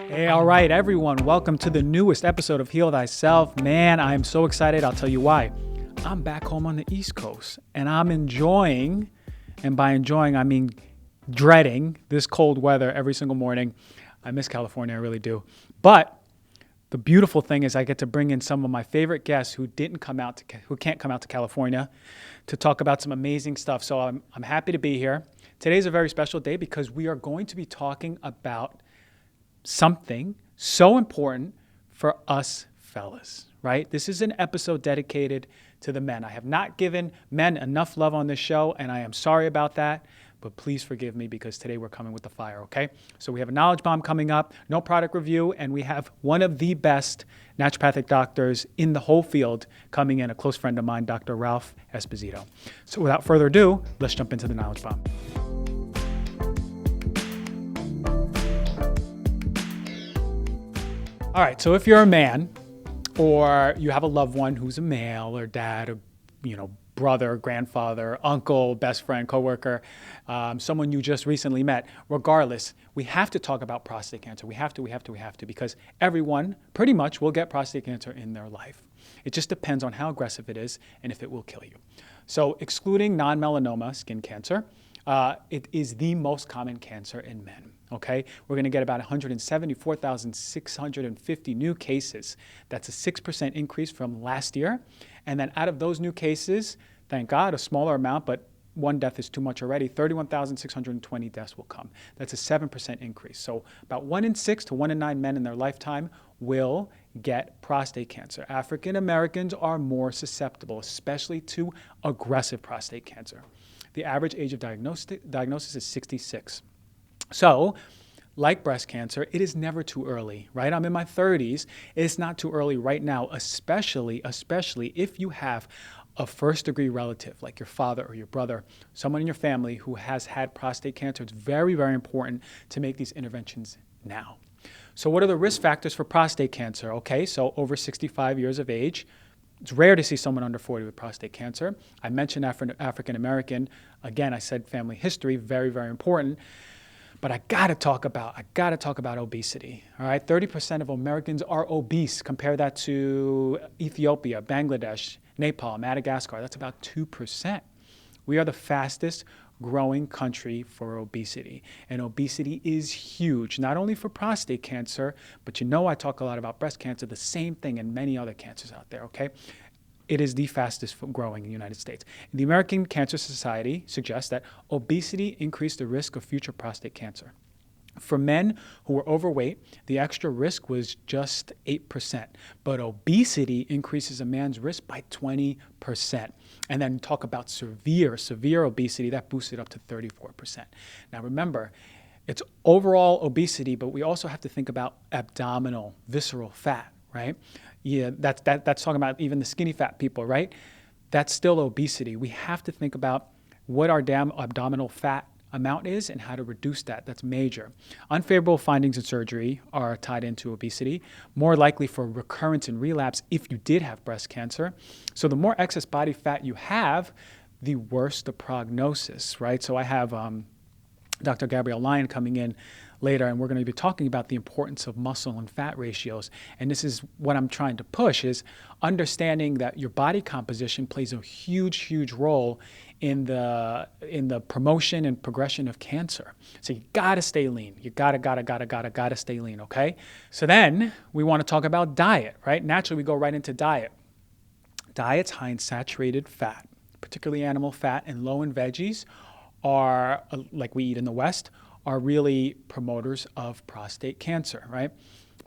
Hey, all right, everyone. Welcome to the newest episode of Heal Thyself. Man, I am so excited. I'll tell you why. I'm back home on the East Coast, and I'm enjoying, and by enjoying, I mean dreading this cold weather every single morning. I miss California, I really do. But the beautiful thing is I get to bring in some of my favorite guests who can't come out to California to talk about some amazing stuff. So I'm happy to be here. Today's a very special day because we are going to be talking about something so important for us fellas, right? This is an episode dedicated to the men. I have not given men enough love on this show, and I am sorry about that, but please forgive me because today we're coming with the fire, okay? So we have a knowledge bomb coming up, no product review, and we have one of the best naturopathic doctors in the whole field coming in, a close friend of mine, Dr. Ralph Esposito. So without further ado, let's jump into the knowledge bomb. All right, so if you're a man or you have a loved one who's a male or dad or, brother, grandfather, uncle, best friend, coworker, someone you just recently met, regardless, we have to talk about prostate cancer. We have to, because everyone pretty much will get prostate cancer in their life. It just depends on how aggressive it is and if it will kill you. So excluding non-melanoma skin cancer, it is the most common cancer in men. Okay, we're going to get about 174,650 new cases. That's a 6% increase from last year. And then out of those new cases, thank God, a smaller amount, but one death is too much already, 31,620 deaths will come. That's a 7% increase. So about 1 in 6 to 1 in 9 men in their lifetime will get prostate cancer. African Americans are more susceptible, especially to aggressive prostate cancer. The average age of diagnosis is 66. So, like breast cancer, it is never too early, right? I'm in my 30s. It's not too early right now, especially if you have a first-degree relative like your father or your brother, someone in your family who has had prostate cancer. It's very, very important to make these interventions now. So what are the risk factors for prostate cancer? Okay, so over 65 years of age. It's rare to see someone under 40 with prostate cancer. I mentioned African American. Again, I said family history, very, very important. But I gotta talk about obesity. All right, 30% of Americans are obese. Compare that to Ethiopia, Bangladesh, Nepal, Madagascar. That's about 2%. We are the fastest growing country for obesity. And obesity is huge, not only for prostate cancer, but I talk a lot about breast cancer, the same thing, and many other cancers out there, okay? It is the fastest growing in the United States. The American Cancer Society suggests that obesity increased the risk of future prostate cancer. For men who were overweight, the extra risk was just 8%, but obesity increases a man's risk by 20%. And then talk about severe obesity, that boosts it up to 34%. Now remember, it's overall obesity, but we also have to think about abdominal, visceral fat, right? Yeah, that's talking about even the skinny fat people, right? That's still obesity. We have to think about what our abdominal fat amount is and how to reduce that. That's major. Unfavorable findings in surgery are tied into obesity, more likely for recurrence and relapse if you did have breast cancer. So the more excess body fat you have, the worse the prognosis, right? So I have Dr. Gabrielle Lyon coming in later, and we're going to be talking about the importance of muscle and fat ratios. And this is what I'm trying to push, is understanding that your body composition plays a huge role in the promotion and progression of cancer. So you got to stay lean. You got to stay lean, okay? So then we want to talk about diet, right? Naturally, we go right into diet. Diets high in saturated fat, particularly animal fat, and low in veggies are, like we eat in the West, are really promoters of prostate cancer, right?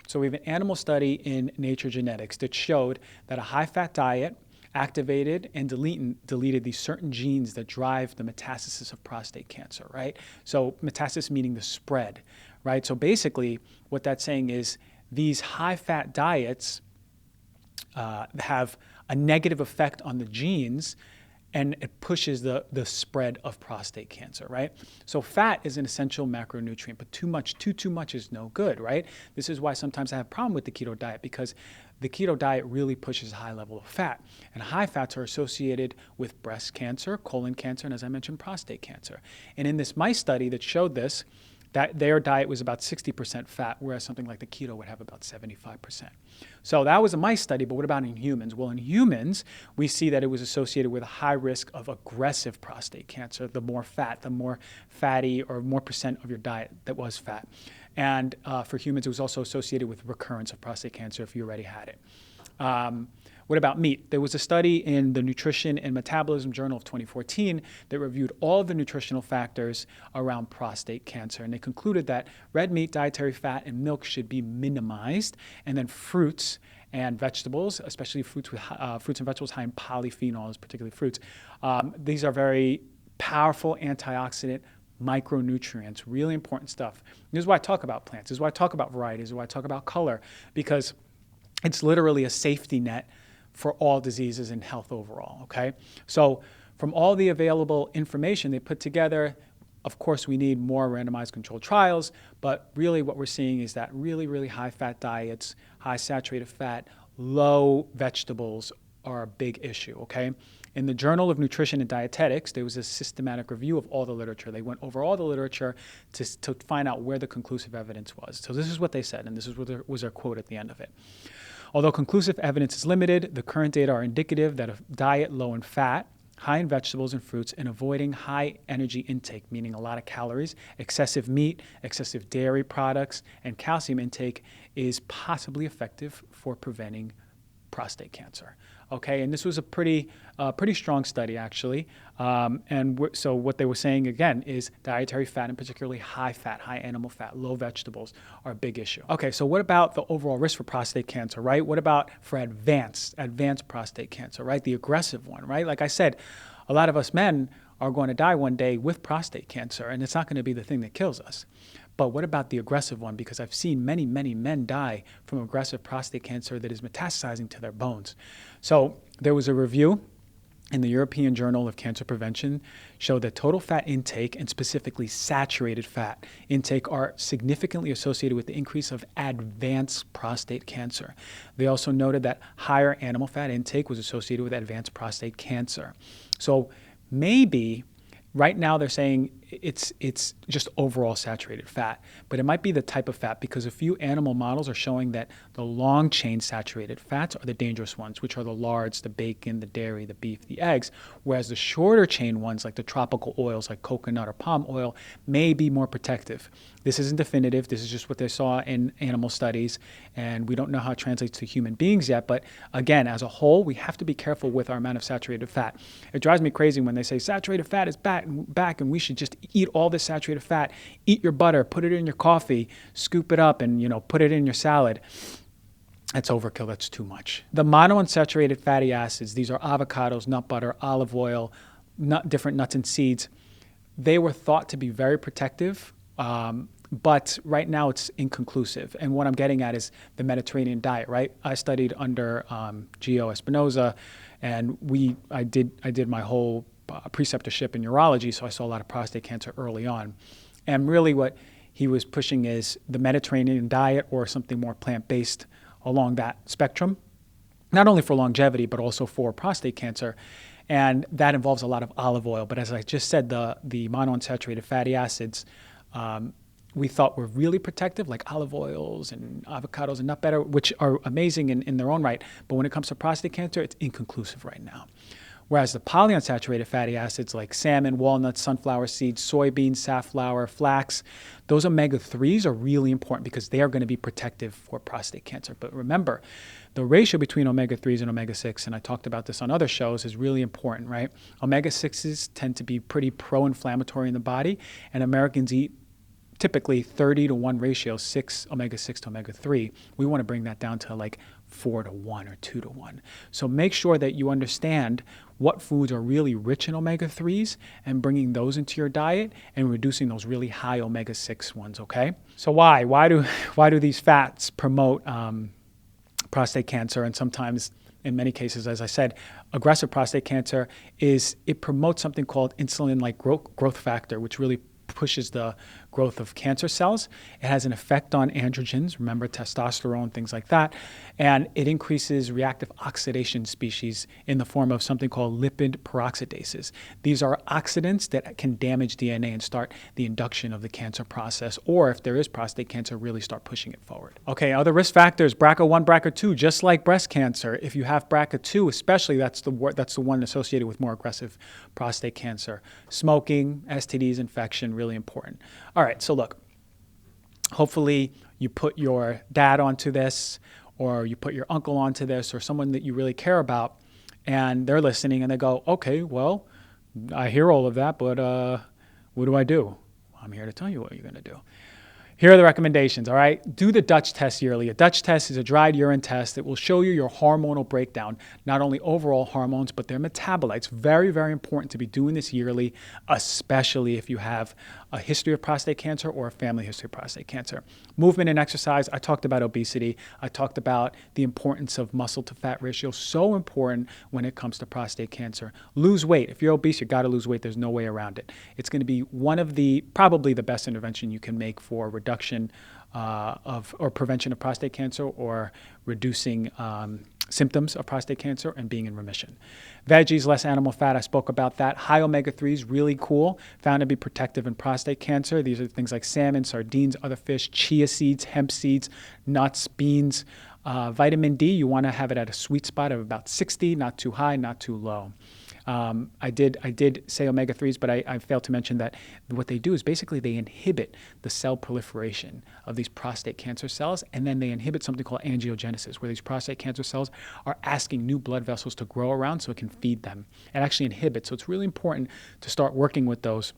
So we have an animal study in Nature Genetics that showed that a high-fat diet activated and deleted these certain genes that drive the metastasis of prostate cancer, right? So metastasis meaning the spread, right? So basically what that's saying is these high-fat diets have a negative effect on the genes, and it pushes the spread of prostate cancer, right? So fat is an essential macronutrient, but too much is no good, right? This is why sometimes I have a problem with the keto diet, because the keto diet really pushes a high level of fat. And high fats are associated with breast cancer, colon cancer, and as I mentioned, prostate cancer. And in this mice study that showed this, That their diet was about 60% fat, whereas something like the keto would have about 75%. So that was a mice study, but what about in humans? Well, in humans, we see that it was associated with a high risk of aggressive prostate cancer, the more fat, the more fatty or more percent of your diet that was fat. And for humans, it was also associated with recurrence of prostate cancer if you already had it. What about meat? There was a study in the Nutrition and Metabolism Journal of 2014 that reviewed all of the nutritional factors around prostate cancer. And they concluded that red meat, dietary fat, and milk should be minimized. And then fruits and vegetables, especially fruits and vegetables high in polyphenols, particularly fruits. These are very powerful antioxidant micronutrients, really important stuff. This is why I talk about plants. This is why I talk about variety. This is why I talk about color, because it's literally a safety net for all diseases and health overall, okay? So from all the available information they put together, of course, we need more randomized controlled trials, but really what we're seeing is that really, really high-fat diets, high saturated fat, low vegetables are a big issue, okay? In the Journal of Nutrition and Dietetics, there was a systematic review of all the literature. They went over all the literature to find out where the conclusive evidence was. So this is what they said, and this is what was their quote at the end of it. Although conclusive evidence is limited, the current data are indicative that a diet low in fat, high in vegetables and fruits, and avoiding high energy intake, meaning a lot of calories, excessive meat, excessive dairy products, and calcium intake is possibly effective for preventing prostate cancer. Okay, and this was a pretty strong study, actually. So what they were saying, again, is dietary fat, and particularly high fat, high animal fat, low vegetables are a big issue. Okay, so what about the overall risk for prostate cancer, right? What about for advanced prostate cancer, right? The aggressive one, right? Like I said, a lot of us men are going to die one day with prostate cancer, and it's not going to be the thing that kills us. But what about the aggressive one? Because I've seen many, many men die from aggressive prostate cancer that is metastasizing to their bones. So there was a review in the European Journal of Cancer Prevention showed that total fat intake and specifically saturated fat intake are significantly associated with the increase of advanced prostate cancer. They also noted that higher animal fat intake was associated with advanced prostate cancer. So maybe right now they're saying it's just overall saturated fat, but it might be the type of fat, because a few animal models are showing that the long chain saturated fats are the dangerous ones, which are the lards, the bacon, the dairy, the beef, the eggs, whereas the shorter chain ones like the tropical oils like coconut or palm oil may be more protective. This isn't definitive. This is just what they saw in animal studies, and we don't know how it translates to human beings yet, but again, as a whole, we have to be careful with our amount of saturated fat. It drives me crazy when they say saturated fat is back and we should just eat all this saturated fat, eat your butter, put it in your coffee, scoop it up and, put it in your salad. That's overkill. That's too much. The monounsaturated fatty acids, these are avocados, nut butter, olive oil, different nuts and seeds. They were thought to be very protective, but right now it's inconclusive. And what I'm getting at is the Mediterranean diet, right? I studied under Gio Espinoza, and I did my whole preceptorship in urology, so I saw a lot of prostate cancer early on. And really what he was pushing is the Mediterranean diet or something more plant-based along that spectrum, not only for longevity, but also for prostate cancer. And that involves a lot of olive oil. But as I just said, the monounsaturated fatty acids we thought were really protective, like olive oils and avocados and nut butter, which are amazing in their own right. But when it comes to prostate cancer, it's inconclusive right now. Whereas the polyunsaturated fatty acids like salmon, walnuts, sunflower seeds, soybeans, safflower, flax, those omega-3s are really important because they are going to be protective for prostate cancer. But remember, the ratio between omega-3s and omega-6, and I talked about this on other shows, is really important, right? Omega-6s tend to be pretty pro-inflammatory in the body, and Americans eat typically 30-to-1 ratio, 6 omega-6 to omega-3. We want to bring that down to like 4-to-1 or 2-to-1. So make sure that you understand what foods are really rich in omega-3s and bringing those into your diet and reducing those really high omega-6 ones, okay? So why do these fats promote prostate cancer? And sometimes, in many cases, as I said, aggressive prostate cancer it promotes something called insulin-like growth factor, which really pushes the growth of cancer cells. It has an effect on androgens, remember testosterone, things like that. And it increases reactive oxidation species in the form of something called lipid peroxidases. These are oxidants that can damage DNA and start the induction of the cancer process, or if there is prostate cancer, really start pushing it forward. Okay, other risk factors, BRCA1, BRCA2, just like breast cancer. If you have BRCA2, especially, that's the one associated with more aggressive prostate cancer. Smoking, STDs, infection, really important. All right, so look, hopefully you put your dad onto this, or you put your uncle onto this, or someone that you really care about, and they're listening and they go, okay, well, I hear all of that, but what do I do? I'm here to tell you what you're going to do. Here are the recommendations, all right? Do the Dutch test yearly. A Dutch test is a dried urine test that will show you your hormonal breakdown, not only overall hormones, but their metabolites. Very, very important to be doing this yearly, especially if you have a history of prostate cancer or a family history of prostate cancer. Movement and exercise. I talked about obesity. I talked about the importance of muscle to fat ratio. So important when it comes to prostate cancer. Lose weight. If you're obese, you got to lose weight. There's no way around it. It's going to be one of the, probably the best intervention you can make for reduction or prevention of prostate cancer, or reducing symptoms of prostate cancer and being in remission. Veggies, less animal fat, I spoke about that. High omega-3s, really cool, found to be protective in prostate cancer. These are things like salmon, sardines, other fish, chia seeds, hemp seeds, nuts, beans. Vitamin D, you want to have it at a sweet spot of about 60, not too high, not too low. I did say omega-3s, but I failed to mention that what they do is basically they inhibit the cell proliferation of these prostate cancer cells, and then they inhibit something called angiogenesis, where these prostate cancer cells are asking new blood vessels to grow around so it can feed them. It actually inhibits, so it's really important to start working with those.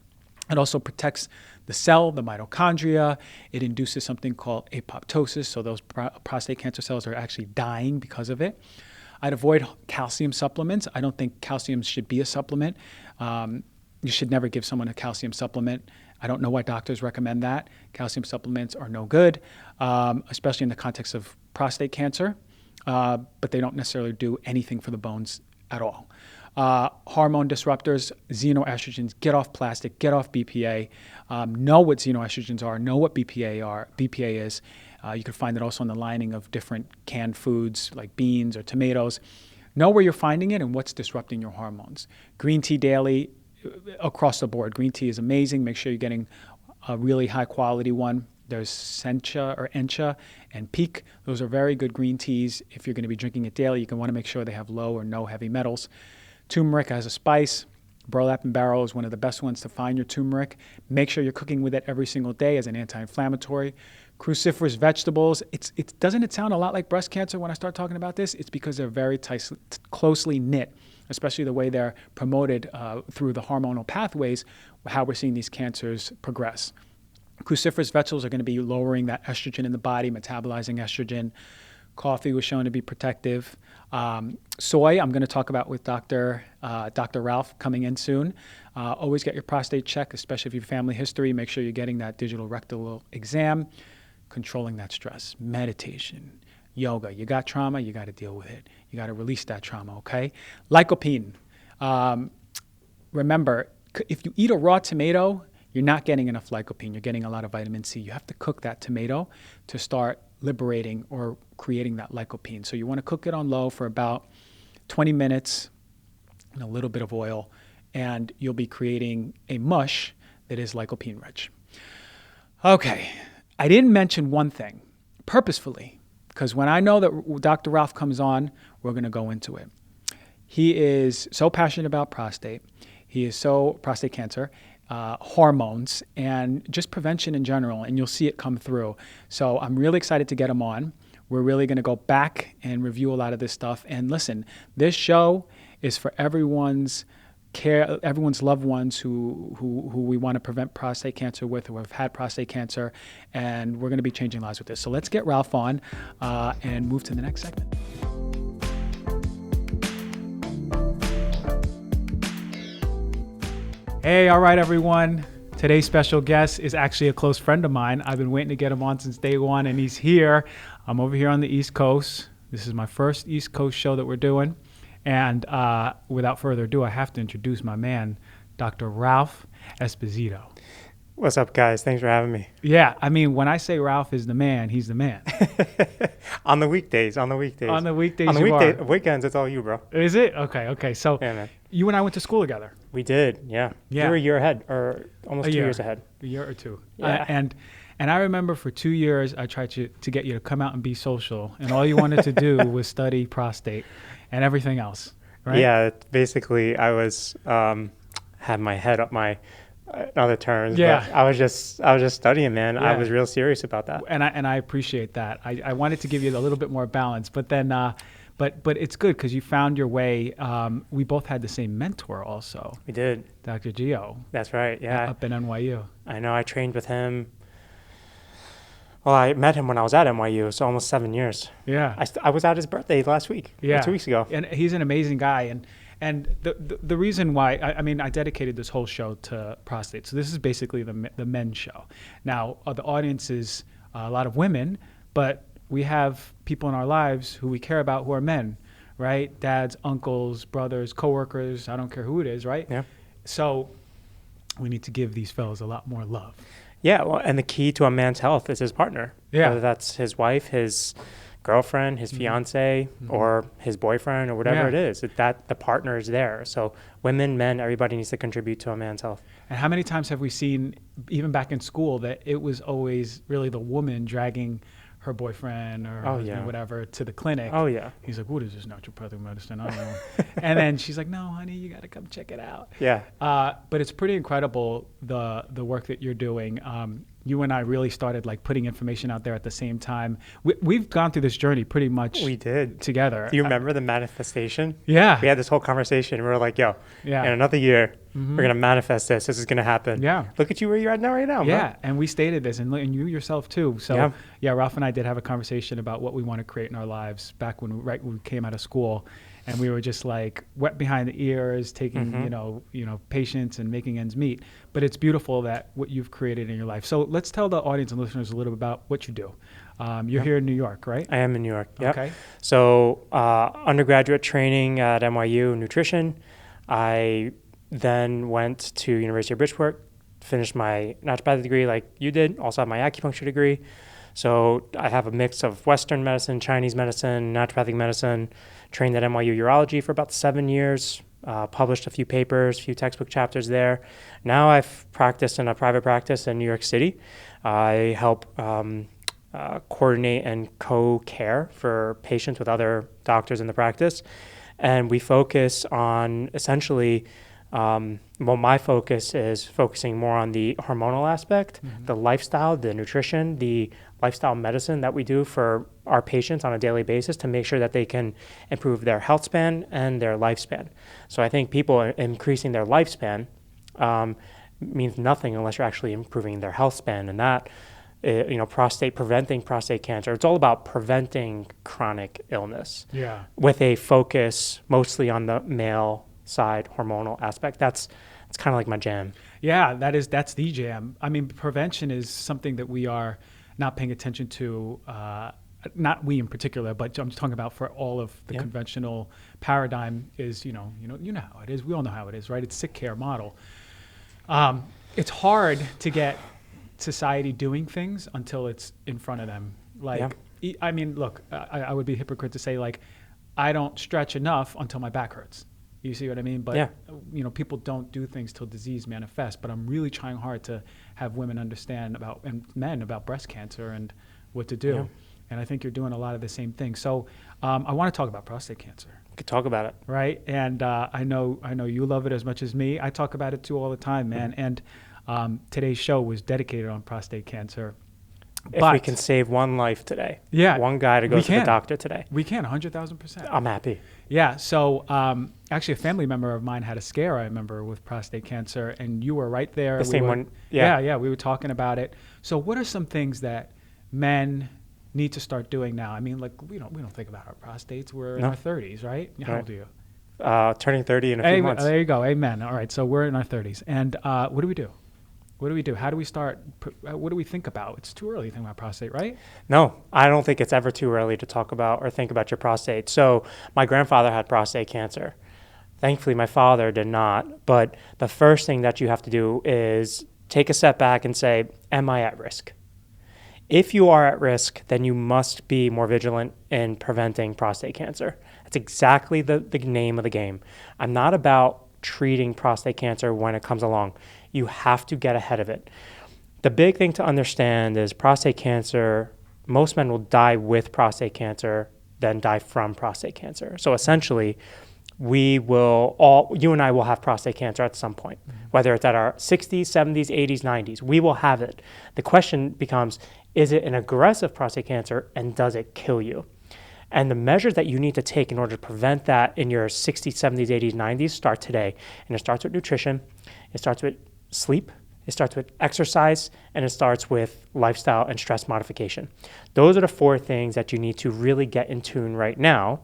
It also protects the cell, the mitochondria. It induces something called apoptosis, so those prostate cancer cells are actually dying because of it. I'd avoid calcium supplements. I don't think calcium should be a supplement. You should never give someone a calcium supplement. I don't know why doctors recommend that. Calcium supplements are no good, especially in the context of prostate cancer, but they don't necessarily do anything for the bones at all. Hormone disruptors, xenoestrogens, get off plastic, get off BPA. Know what xenoestrogens are, know what BPA is. You can find it also on the lining of different canned foods like beans or tomatoes. Know where you're finding it and what's disrupting your hormones. Green tea daily, across the board. Green tea is amazing. Make sure you're getting a really high quality one. There's Encha and Peak. Those are very good green teas. If you're going to be drinking it daily, you can want to make sure they have low or no heavy metals. Turmeric as a spice. Burlap and barrel is one of the best ones to find your turmeric. Make sure you're cooking with it every single day as an anti-inflammatory. Cruciferous vegetables. Doesn't it sound a lot like breast cancer when I start talking about this? It's because they're very closely knit, especially the way they're promoted through the hormonal pathways, how we're seeing these cancers progress. Cruciferous vegetables are going to be lowering that estrogen in the body, metabolizing estrogen. Coffee was shown to be protective. Soy, I'm going to talk about with Dr. Ralph coming in soon. Always get your prostate checked, especially if you have family history. Make sure you're getting that digital rectal exam. Controlling that stress, meditation, yoga. You got trauma, you got to deal with it. You got to release that trauma, okay? Lycopene. Remember, if you eat a raw tomato, you're not getting enough lycopene. You're getting a lot of vitamin C. You have to cook that tomato to start liberating or creating that lycopene. So you want to cook it on low for about 20 minutes and a little bit of oil, and you'll be creating a mush that is lycopene rich. Okay. I didn't mention one thing purposefully, because when I know that Dr. Ralph comes on, we're going to go into it. He is so passionate about prostate. He is so prostate cancer, hormones, and just prevention in general, and you'll see it come through. So I'm really excited to get him on. We're really going to go back and review a lot of this stuff. And listen, this show is for everyone's loved ones who we want to prevent prostate cancer with, who have had prostate cancer, and we're going to be changing lives with this. So let's get Ralph on and move to the next segment. Hey, all right, everyone. Today's special guest is actually a close friend of mine. I've been waiting to get him on since day one, and he's here. I'm over here on the East Coast. This is my first East Coast show that we're doing. And without further ado, I have to introduce my man, Dr. Ralph Esposito. What's up, guys? Thanks for having me. Yeah, I mean, when I say Ralph is the man, he's the man. On the weekdays. On the weekdays, On the weekends, it's all you, bro. Is it? Okay. So Yeah, man. you and I went to school together. We did, yeah. Yeah. You were a year ahead, or almost A 2 year. years ahead. A year or two. Yeah. And I remember for 2 years, I tried to get you to come out and be social, and all you wanted to do was study prostate and everything else, right? Yeah, basically, I was had my head up my other terms. Yeah. But I was just studying, man. Yeah. I was real serious about that. And I appreciate that. I wanted to give you a little bit more balance, but then, but it's good because you found your way. We both had the same mentor also, We did. Dr. Gio, That's right. Yeah. up in NYU. I know. I trained with him. Well, I met him when I was at NYU, so almost 7 years. Yeah. I was at his birthday last week. Yeah. 2 weeks ago. And he's an amazing guy. And the reason why, I mean, I dedicated this whole show to prostate. So this is basically the men's show. Now, the audience is a lot of women, but we have people in our lives who we care about who are men, right? Dads, uncles, brothers, coworkers, I don't care who it is, right? Yeah. So we need to give these fellas a lot more love. Yeah, well, and the key to a man's health is his partner. Yeah. Whether that's his wife, his girlfriend, his fiance, or his boyfriend, or whatever Yeah. it is, that the partner is there. So women, men, everybody needs to contribute to a man's health. And how many times have we seen, even back in school, that it was always really the woman dragging her boyfriend or whatever to the clinic? Oh, yeah. He's like, what is this naturopathic medicine? I don't know. And then she's like, no, honey, you got to come check it out. Yeah. But it's pretty incredible, the work that you're doing. You and I really started like putting information out there at the same time. We've gone through this journey pretty much We did. together. Do you remember the manifestation? Yeah. We had this whole conversation. We were like, yo, Yeah. in another year, we're going to manifest this. This is going to happen. Yeah. Look at you where you're at now, right now, Yeah, bro. and we stated this, and you yourself too. So, Yeah. Ralph and I did have a conversation about what we want to create in our lives back when we came out of school, and we were just like wet behind the ears, taking you know patients and making ends meet. But it's beautiful that what you've created in your life. So let's tell the audience and listeners a little bit about what you do. You're here in New York, right? I am in New York. Yep. Okay. So undergraduate training at NYU nutrition. I then went to University of Bridgeport, finished my naturopathic degree like you did, also have my acupuncture degree. So I have a mix of Western medicine, Chinese medicine, naturopathic medicine, trained at NYU Urology for about 7 years, published a few papers, a few textbook chapters there. Now I've practiced in a private practice in New York City. I help coordinate and co-care for patients with other doctors in the practice. And we focus on essentially, my focus is focusing more on the hormonal aspect, the lifestyle, the nutrition, the lifestyle medicine that we do for our patients on a daily basis to make sure that they can improve their health span and their lifespan. So I think people increasing their lifespan means nothing unless you're actually improving their health span. And that, preventing prostate cancer, it's all about preventing chronic illness. Yeah. With a focus mostly on the male side hormonal aspect. That's kind of like my jam. Yeah, that's the jam. I mean, prevention is something that we are not paying attention to. Not we in particular, but I'm just talking about for all of the conventional paradigm is, you know how it is. We all know how it is, right? It's sick care model. It's hard to get society doing things until it's in front of them. Like, I mean, look, I would be a hypocrite to say like, I don't stretch enough until my back hurts. You see what I mean? But, people don't do things till disease manifests. But I'm really trying hard to have women understand and men about breast cancer and what to do. Yeah. And I think you're doing a lot of the same thing. So I want to talk about prostate cancer. We could talk about it. Right? And I know you love it as much as me. I talk about it too all the time, man. And today's show was dedicated on prostate cancer. If we can save one life today, one guy to go to the doctor today. We can, 100,000%. I'm happy. Yeah. So actually, a family member of mine had a scare, I remember, with prostate cancer, and you were right there. The same one. Yeah. We were talking about it. So what are some things that men need to start doing now? I mean, like we don't think about our prostates. We're in our 30s, right? How old are you? Turning 30 in a few months. There you go. Amen. All right. So we're in our 30s. And what do we do? What do we do? How do we start? What do we think about? It's too early to think about prostate, right? No, I don't think it's ever too early to talk about or think about your prostate. So my grandfather had prostate cancer. Thankfully, my father did not. But the first thing that you have to do is take a step back and say, am I at risk? If you are at risk, then you must be more vigilant in preventing prostate cancer. That's exactly the name of the game. I'm not about treating prostate cancer when it comes along. You have to get ahead of it. The big thing to understand is prostate cancer, most men will die with prostate cancer than die from prostate cancer. So essentially, you and I will have prostate cancer at some point, whether it's at our 60s, 70s, 80s, 90s, we will have it. The question becomes, is it an aggressive prostate cancer and does it kill you? And the measures that you need to take in order to prevent that in your 60s, 70s, 80s, 90s start today. And it starts with nutrition, it starts with sleep, it starts with exercise, and it starts with lifestyle and stress modification. Those are the 4 things that you need to really get in tune right now.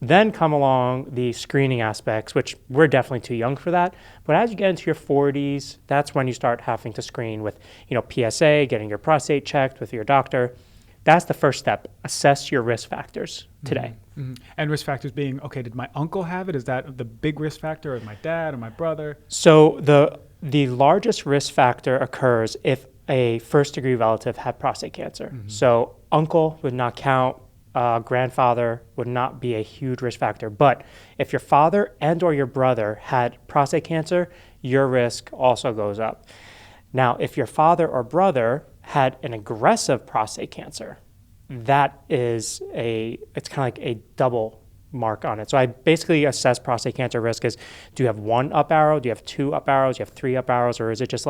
Then come along the screening aspects, which we're definitely too young for that. But as you get into your 40s, that's when you start having to screen with, PSA, getting your prostate checked with your doctor. That's the first step. Assess your risk factors today. Mm-hmm. And risk factors being, okay, did my uncle have it? Is that the big risk factor, or my dad or my brother? So the largest risk factor occurs if a first-degree relative had prostate cancer. Mm-hmm. So uncle would not count. Grandfather would not be a huge risk factor. But if your father and or your brother had prostate cancer, your risk also goes up. Now, if your father or brother had an aggressive prostate cancer, it's kind of like a double mark on it. So I basically assess prostate cancer risk as, do you have 1 up arrow? Do you have 2 up arrows? Do you have 3 up arrows? Or is it just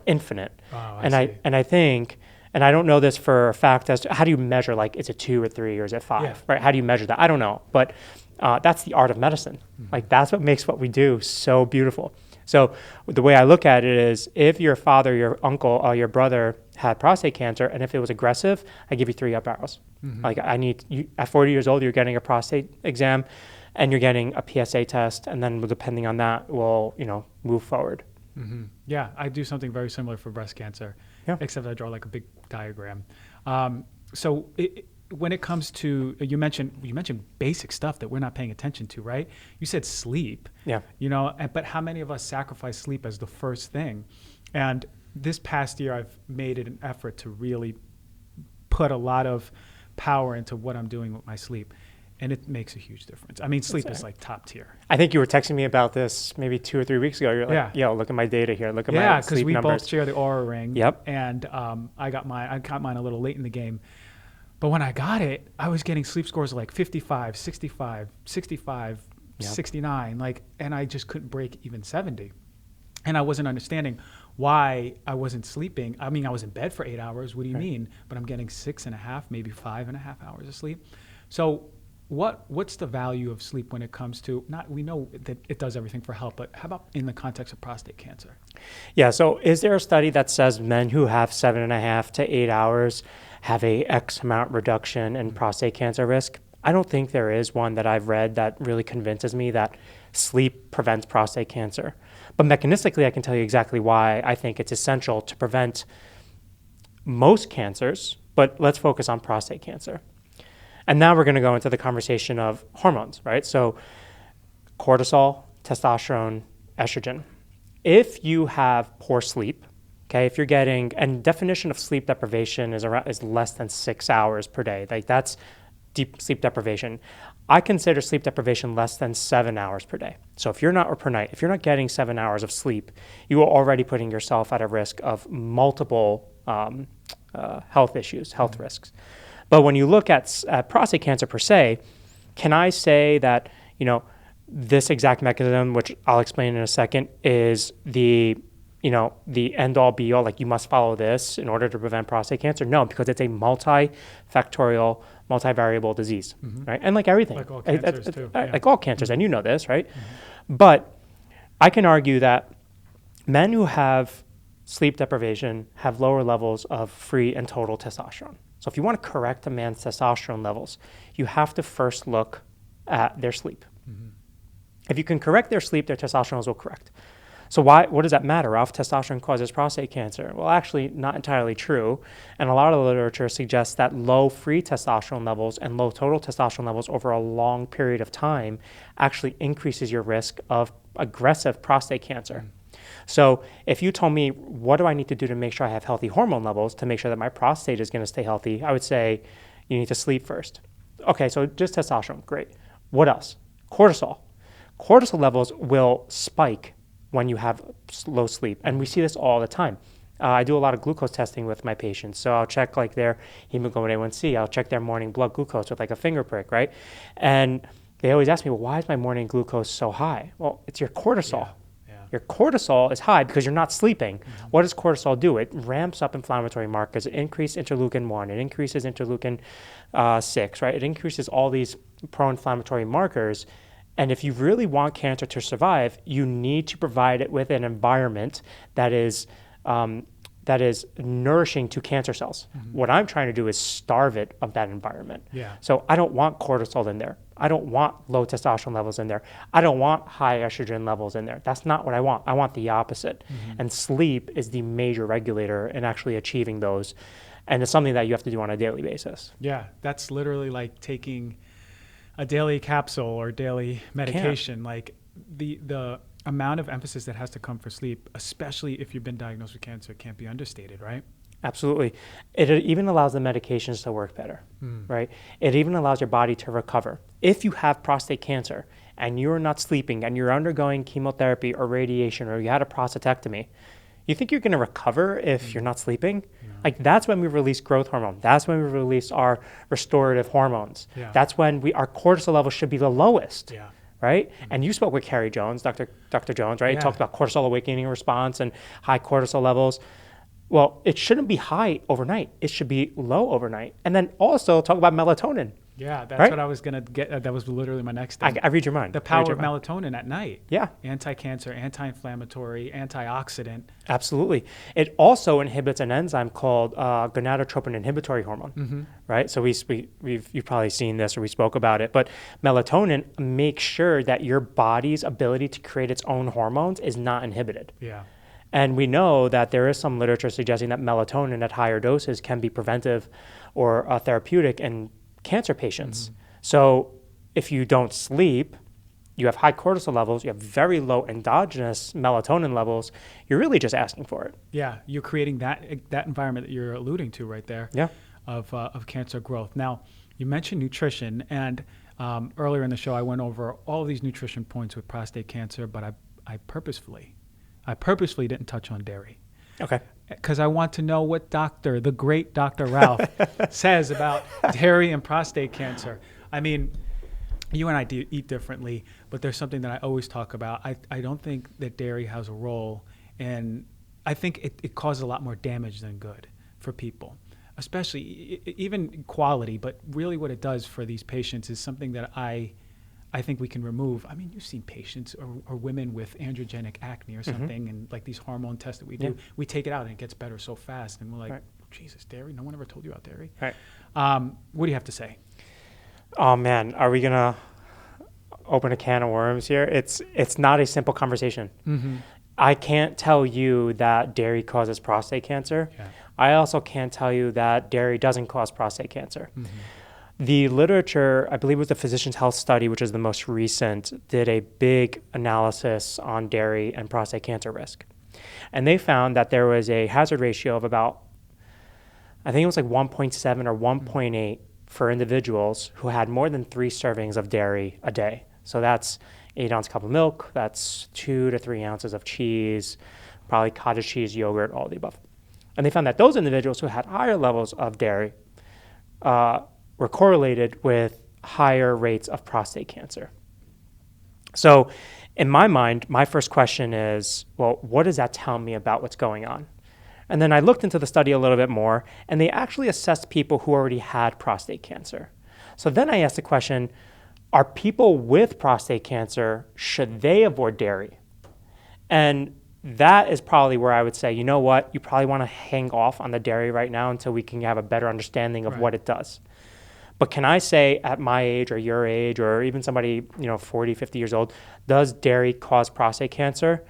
infinite? Oh, I think, and I don't know this for a fact, as to how do you measure, is it 2 or 3 or is it 5, yeah. right? How do you measure that? I don't know, but that's the art of medicine. Mm-hmm. That's what makes what we do so beautiful. So the way I look at it is, if your father, your uncle, your brother had prostate cancer, and if it was aggressive, I give you 3 up arrows. Mm-hmm. At 40 years old, you're getting a prostate exam and you're getting a PSA test, and then depending on that, we'll, move forward. Mm-hmm. Yeah, I do something very similar for breast cancer, except I draw a big diagram. When it comes to, you mentioned basic stuff that we're not paying attention to, right? You said sleep. Yeah. But how many of us sacrifice sleep as the first thing? And this past year, I've made it an effort to really put a lot of power into what I'm doing with my sleep. And it makes a huge difference. I mean, sleep is top tier. I think you were texting me about this maybe 2 or 3 weeks ago. You're like, yo, look at my data here. Look at my sleep numbers. Yeah, because we both share the Aura ring. Yep. And I got mine a little late in the game. But when I got it, I was getting sleep scores of 55, 65, 65, 69, and I just couldn't break even 70. And I wasn't understanding why I wasn't sleeping. I mean, I was in bed for 8 hours. What do you mean? But I'm getting 6.5, maybe 5.5 hours of sleep. So what's the value of sleep when it comes to, we know that it does everything for health, but how about in the context of prostate cancer? Yeah, so is there a study that says men who have 7.5 to 8 hours have a X amount reduction in prostate cancer risk? I don't think there is one that I've read that really convinces me that sleep prevents prostate cancer. But mechanistically, I can tell you exactly why I think it's essential to prevent most cancers, but let's focus on prostate cancer. And now we're going to go into the conversation of hormones, right? So cortisol, testosterone, estrogen. If you have poor sleep, okay, if you're getting, and definition of sleep deprivation is less than 6 hours per day. That's deep sleep deprivation. I consider sleep deprivation less than 7 hours per day. So if you're not, or per night, if you're not getting 7 hours of sleep, you are already putting yourself at a risk of multiple health issues, health risks. But when you look at prostate cancer per se, can I say that, this exact mechanism, which I'll explain in a second, is the end-all be-all, you must follow this in order to prevent prostate cancer? No, because it's a multifactorial, multivariable disease, right? And like everything. Like all cancers too. Like all cancers, and you know this, right? Mm-hmm. But I can argue that men who have sleep deprivation have lower levels of free and total testosterone. So if you want to correct a man's testosterone levels, you have to first look at their sleep. Mm-hmm. If you can correct their sleep, their testosterone levels will correct. So what does that matter? Ralph, testosterone causes prostate cancer. Well, actually, not entirely true. And a lot of the literature suggests that low free testosterone levels and low total testosterone levels over a long period of time actually increases your risk of aggressive prostate cancer. So if you told me, what do I need to do to make sure I have healthy hormone levels to make sure that my prostate is going to stay healthy? I would say you need to sleep first. Okay, so just testosterone, great. What else? Cortisol. Cortisol levels will spike when you have low sleep, and we see this all the time. I do a lot of glucose testing with my patients, so I'll check like their hemoglobin A1C. I'll check their morning blood glucose with like a finger prick, right? And they always ask me, well, why is my morning glucose so high? Well, it's your cortisol. Your cortisol is high because you're not sleeping. What does cortisol do? It ramps up inflammatory markers. It increases interleukin-1. It increases interleukin-6, right? It increases all these pro-inflammatory markers. And if you really want cancer to survive, you need to provide it with an environment that is nourishing to cancer cells. What I'm trying to do is starve it of that environment. So I don't want cortisol in there. I don't want low testosterone levels in there. I don't want high estrogen levels in there. That's not what I want. I want the opposite. And sleep is the major regulator in actually achieving those. And it's something that you have to do on a daily basis. Yeah, that's literally like taking a daily capsule or daily medication. Like the amount of emphasis that has to come for sleep, especially if you've been diagnosed with cancer, can't be understated, right? Absolutely. It even allows the medications to work better, right? It even allows your body to recover. If you have prostate cancer and you're not sleeping and you're undergoing chemotherapy or radiation or you had a prostatectomy, you think you're going to recover if you're not sleeping? Like that's when we release growth hormone. That's when we release our restorative hormones. That's when our cortisol levels should be the lowest. Right? And you spoke with Carrie Jones, Dr. Jones, right? He talked about cortisol awakening response and high cortisol levels. Well, it shouldn't be high overnight. It should be low overnight. And then also talk about melatonin. Yeah, that's right? what I was going to get. That was literally my next thing. I read your mind. The power of melatonin at night. Yeah. Anti-cancer, anti-inflammatory, antioxidant. Absolutely. It also inhibits an enzyme called gonadotropin inhibitory hormone, right? So you've probably seen this or we spoke about it, but melatonin makes sure that your body's ability to create its own hormones is not inhibited. And we know that there is some literature suggesting that melatonin at higher doses can be preventive or therapeutic in cancer patients. So if you don't sleep, you have high cortisol levels, you have very low endogenous melatonin levels, you're really just asking for it. Yeah, you're creating that environment that you're alluding to right there of cancer growth. Now, you mentioned nutrition, and earlier in the show, I went over all of these nutrition points with prostate cancer, but I purposefully didn't touch on dairy. Okay. Because I want to know what the great Dr. Ralph says about dairy and prostate cancer. I mean, you and I eat differently, but there's something that I always talk about. I don't think that dairy has a role, and I think it causes a lot more damage than good for people, especially even quality, but really what it does for these patients is something that I think we can remove. I mean, you've seen patients or women with androgenic acne or something, and like these hormone tests that we do, we take it out and it gets better so fast. And we're like, Jesus, dairy? No one ever told you about dairy. What do you have to say? Oh man, are we gonna open a can of worms here? It's not a simple conversation. I can't tell you that dairy causes prostate cancer. I also can't tell you that dairy doesn't cause prostate cancer. The literature, I believe it was the Physicians' Health Study, which is the most recent, did a big analysis on dairy and prostate cancer risk. And they found that there was a hazard ratio of about, I think it was like 1.7 or 1.8 for individuals who had more than 3 servings of dairy a day. So that's 8-ounce cup of milk, that's 2 to 3 ounces of cheese, probably cottage cheese, yogurt, all of the above. And they found that those individuals who had higher levels of dairy were correlated with higher rates of prostate cancer. So in my mind, my first question is, well, what does that tell me about what's going on? And then I looked into the study a little bit more, and they actually assessed people who already had prostate cancer. So then I asked the question, are people with prostate cancer, should they avoid dairy? And that is probably where I would say, you know what, you probably want to hang off on the dairy right now until we can have a better understanding of what it does. But can I say at my age or your age or even somebody, 40, 50 years old, does dairy cause prostate cancer?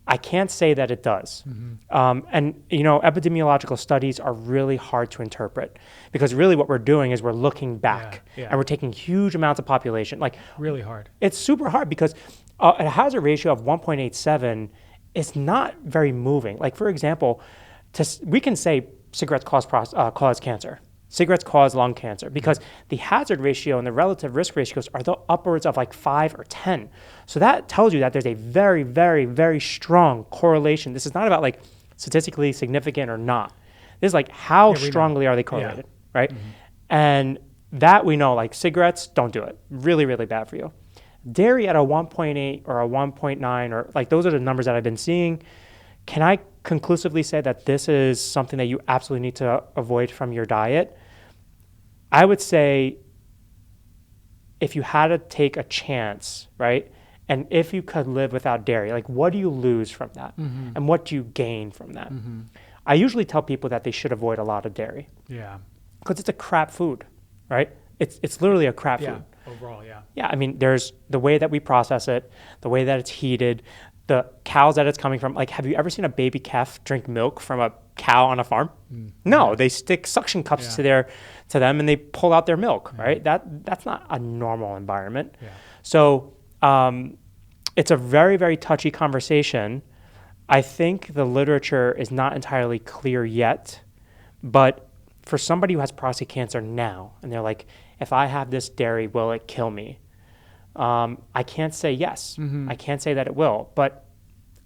I can't say that it does. And epidemiological studies are really hard to interpret because really what we're doing is we're looking back and we're taking huge amounts of population. Like really hard. It's super hard because a hazard ratio of 1.87 is not very moving. Like, for example, we can say cigarettes cause cancer. Cigarettes cause lung cancer because the hazard ratio and the relative risk ratios are the upwards of like 5 or 10. So that tells you that there's a very, very, very strong correlation. This is not about like statistically significant or not. This is like how strongly are they correlated, right? And that we know, like cigarettes, don't do it. Really, really bad for you. Dairy at a 1.8 or a 1.9 or like those are the numbers that I've been seeing. Can I conclusively say that this is something that you absolutely need to avoid from your diet? I would say if you had to take a chance, right? And if you could live without dairy, like what do you lose from that? And what do you gain from that? I usually tell people that they should avoid a lot of dairy. Yeah. Because it's a crap food, right? It's literally a crap food. Overall, yeah. Yeah, I mean, there's the way that we process it, the way that it's heated, the cows that it's coming from. Like, have you ever seen a baby calf drink milk from a cow on a farm? No, they stick suction cups to them and they pull out their milk, right? That's not a normal environment. So it's a very, very touchy conversation. I think the literature is not entirely clear yet, but for somebody who has prostate cancer now, and they're like, if I have this dairy, will it kill me? I can't say yes. I can't say that it will, but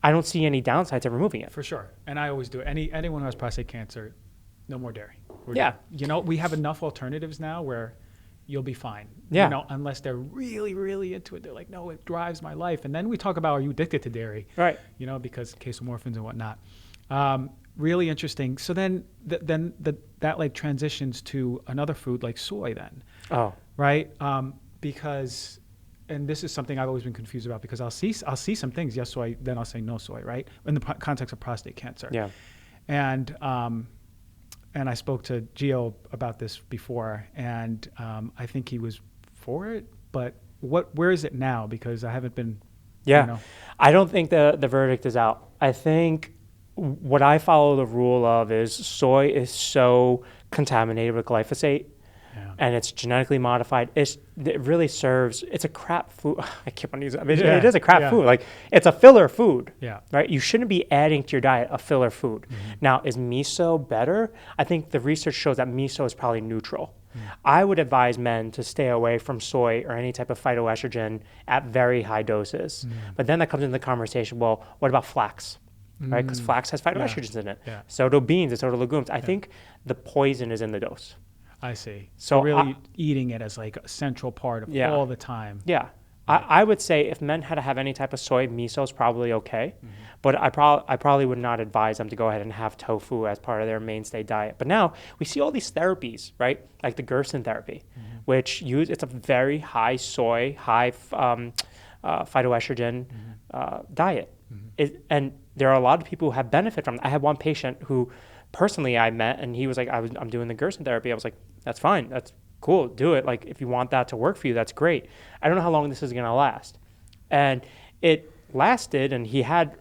I don't see any downsides to removing it. For sure. And I always do it. Anyone who has prostate cancer, no more dairy. You know, we have enough alternatives now where you'll be fine. Yeah. You know, unless they're really, really into it. They're like, no, it drives my life. And then we talk about, are you addicted to dairy? Right. You know, because casomorphins and whatnot. Really interesting. So then that like transitions to another food like soy then. Oh. Right? Because, and this is something I've always been confused about because I'll see some things, yes soy, then I'll say no soy, right? In the context of prostate cancer. Yeah. And I spoke to Gio about this before, and I think he was for it, but where is it now? Because I haven't been, you know. I don't think the verdict is out. I think what I follow the rule of is soy is so contaminated with glyphosate and it's genetically modified. It really serves, it's a crap food. I keep on using it. It is a crap food. Like it's a filler food, right? You shouldn't be adding to your diet a filler food. Now, is miso better? I think the research shows that miso is probably neutral. I would advise men to stay away from soy or any type of phytoestrogen at very high doses. But then that comes into the conversation, well, what about flax? Right, because flax has phytoestrogens in it. So do beans and so do legumes. I think the poison is in the dose. I see. So really eating it as like a central part of all the time. Yeah. I would say if men had to have any type of soy, miso is probably okay. But I probably would not advise them to go ahead and have tofu as part of their mainstay diet. But now we see all these therapies, right? Like the Gerson therapy, which it's a very high soy, high phytoestrogen diet. And there are a lot of people who have benefit from it. I had one patient who personally I met and he was like, I'm doing the Gerson therapy. I was like, that's fine. That's cool. Do it. Like if you want that to work for you, that's great. I don't know how long this is going to last. And it lasted and he had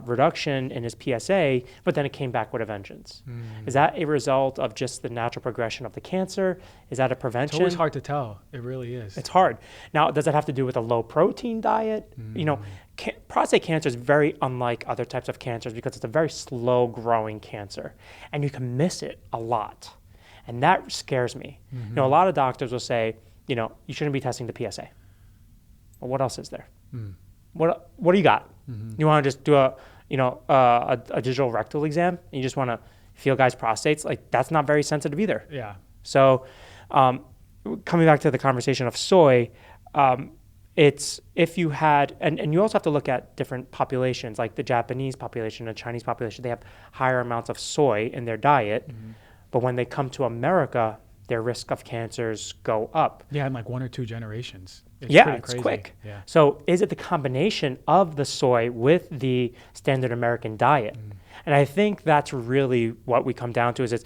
reduction in his PSA, but then it came back with a vengeance. Is that a result of just the natural progression of the cancer? Is that a prevention? It's always hard to tell. It really is. It's hard. Now, does that have to do with a low protein diet? You know, prostate cancer is very unlike other types of cancers because it's a very slow growing cancer and you can miss it a lot. And that scares me. You know, a lot of doctors will say, you know, you shouldn't be testing the PSA. Well, what else is there? What do you got? You want to just do a digital rectal exam and you just want to feel guys' prostates? Like that's not very sensitive either. Yeah. So coming back to the conversation of soy, it's if you had, and you also have to look at different populations, like the Japanese population and Chinese population, they have higher amounts of soy in their diet. But when they come to America, their risk of cancers go up. Yeah, in like 1 or 2 generations. It's quick. Yeah. So is it the combination of the soy with the standard American diet? And I think that's really what we come down to is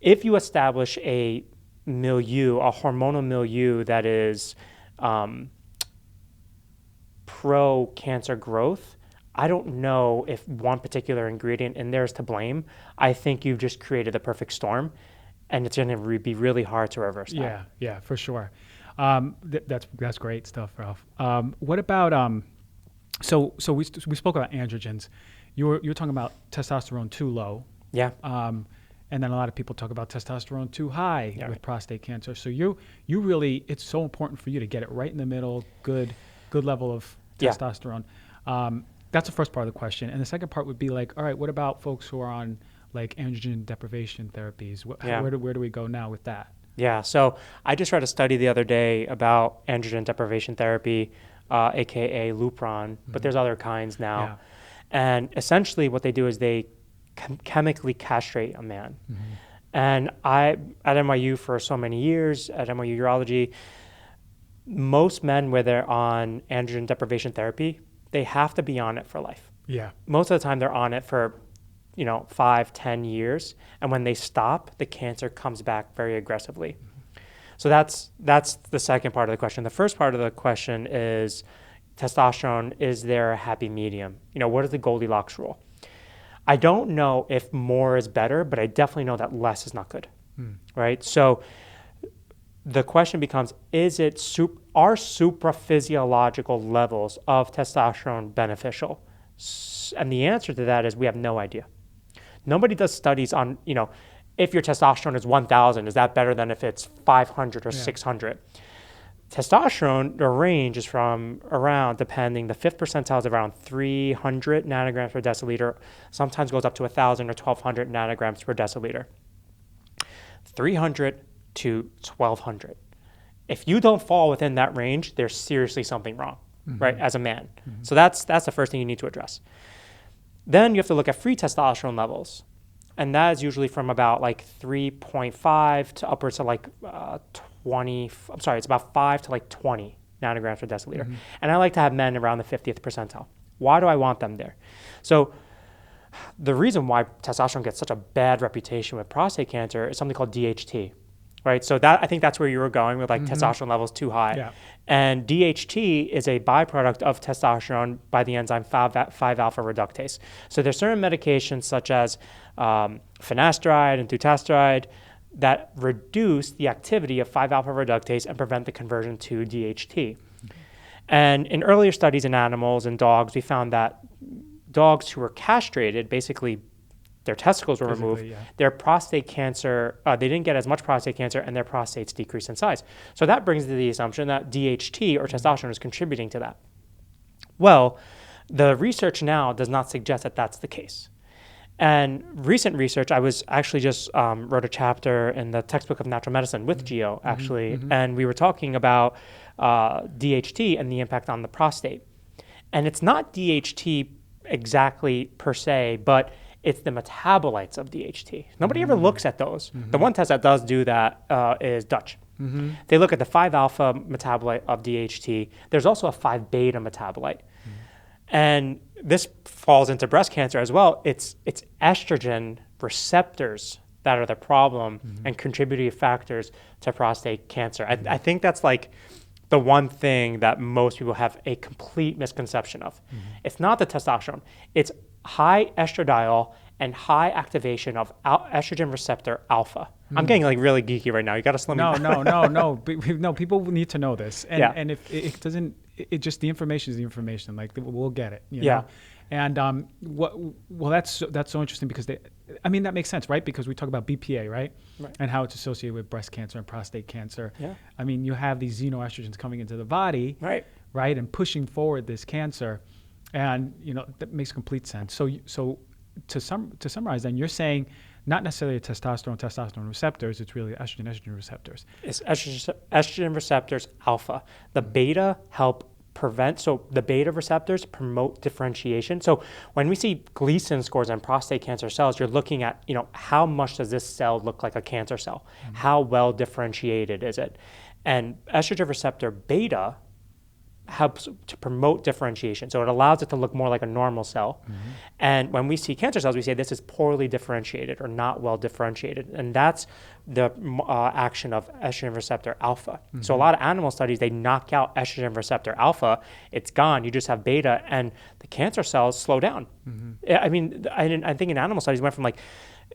if you establish a milieu, a hormonal milieu that is pro-cancer growth, I don't know if one particular ingredient in there is to blame. I think you've just created the perfect storm, and it's going to be really hard to reverse that. Yeah, for sure. That's great stuff, Ralph. What about So we spoke about androgens. You're talking about testosterone too low. Yeah. And then a lot of people talk about testosterone too high with Right. prostate cancer. So you really, it's so important for you to get it right in the middle, good level of Yeah. testosterone. That's the first part of the question. And the second part would be like, all right, what about folks who are on like androgen deprivation therapies? Yeah. Where do we go now with that? Yeah, so I just read a study the other day about androgen deprivation therapy, aka Lupron, but there's other kinds now. Yeah. And essentially what they do is they chemically castrate a man. And I, at NYU for so many years, at NYU Urology, most men, where they're on androgen deprivation therapy, they have to be on it for life. Yeah. Most of the time they're on it for 5-10 years, and when they stop, the cancer comes back very aggressively. So that's the second part of the question. The first part of the question is testosterone. Is there a happy medium? What is the Goldilocks rule? I don't know if more is better, but I definitely know that less is not good, right? So the question becomes: are supraphysiological levels of testosterone beneficial? And the answer to that is we have no idea. Nobody does studies on, if your testosterone is 1,000, is that better than if it's 500 or 600? Testosterone, the range is from around, depending, the fifth percentile is around 300 nanograms per deciliter, sometimes goes up to 1,000 or 1,200 nanograms per deciliter. 300 to 1,200. If you don't fall within that range, there's seriously something wrong, right, as a man. So that's the first thing you need to address. Then you have to look at free testosterone levels. And that is usually from about like 3.5 to upwards to like 20, it's about 5 to like 20 nanograms per deciliter. And I like to have men around the 50th percentile. Why do I want them there? So the reason why testosterone gets such a bad reputation with prostate cancer is something called DHT, right? So I think that's where you were going with like testosterone levels too high. Yeah. And DHT is a byproduct of testosterone by the enzyme 5-alpha reductase. So there's certain medications such as finasteride and dutasteride that reduce the activity of 5-alpha reductase and prevent the conversion to DHT. And in earlier studies in animals and dogs, we found that dogs who were castrated, basically their testicles were removed, their prostate cancer, they didn't get as much prostate cancer, and their prostates decreased in size. So that brings to the assumption that DHT or testosterone is contributing to that. Well, the research now does not suggest that that's the case. And recent research, I was actually just wrote a chapter in the textbook of natural medicine with Gio, actually, and we were talking about DHT and the impact on the prostate. And it's not DHT exactly per se, but it's the metabolites of DHT. Nobody ever looks at those. The one test that does do that is Dutch. They look at the 5-alpha metabolite of DHT. There's also a 5-beta metabolite. And this falls into breast cancer as well. It's estrogen receptors that are the problem and contributing factors to prostate cancer. I think that's like the one thing that most people have a complete misconception of. It's not the testosterone. It's high estradiol and high activation of estrogen receptor alpha. I'm getting like really geeky right now. You got to slow me down. No. People need to know this. And if it doesn't, it just, the information is the information. Like we'll get it. You know? And that's so interesting because that makes sense, right? Because we talk about BPA, right? And how it's associated with breast cancer and prostate cancer. I mean, you have these xenoestrogens coming into the body, right? And pushing forward this cancer. And, that makes complete sense. So to summarize then, you're saying not necessarily testosterone receptors, it's really estrogen receptors. It's estrogen receptors alpha. The beta help prevent, so the beta receptors promote differentiation. So when we see Gleason scores on prostate cancer cells, you're looking at, how much does this cell look like a cancer cell? How well differentiated is it? And estrogen receptor beta helps to promote differentiation. So it allows it to look more like a normal cell. And when we see cancer cells, we say this is poorly differentiated or not well differentiated. And that's the action of estrogen receptor alpha. So a lot of animal studies, they knock out estrogen receptor alpha. It's gone. You just have beta, and the cancer cells slow down. I mean, I think in animal studies went from like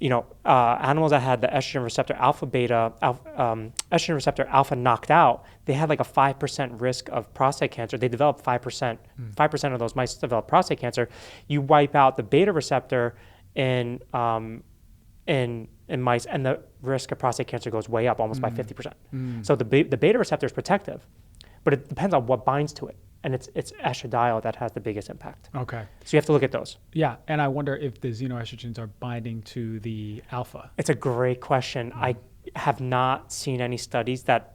animals that had the estrogen receptor estrogen receptor alpha knocked out, they had like a 5% risk of prostate cancer. They developed 5%. 5% of those mice develop prostate cancer. You wipe out the beta receptor in mice, and the risk of prostate cancer goes way up, almost by 50%. So the beta receptor is protective, but it depends on what binds to it. And it's estradiol that has the biggest impact. Okay. So you have to look at those. Yeah, and I wonder if the xenoestrogens are binding to the alpha. It's a great question. I have not seen any studies that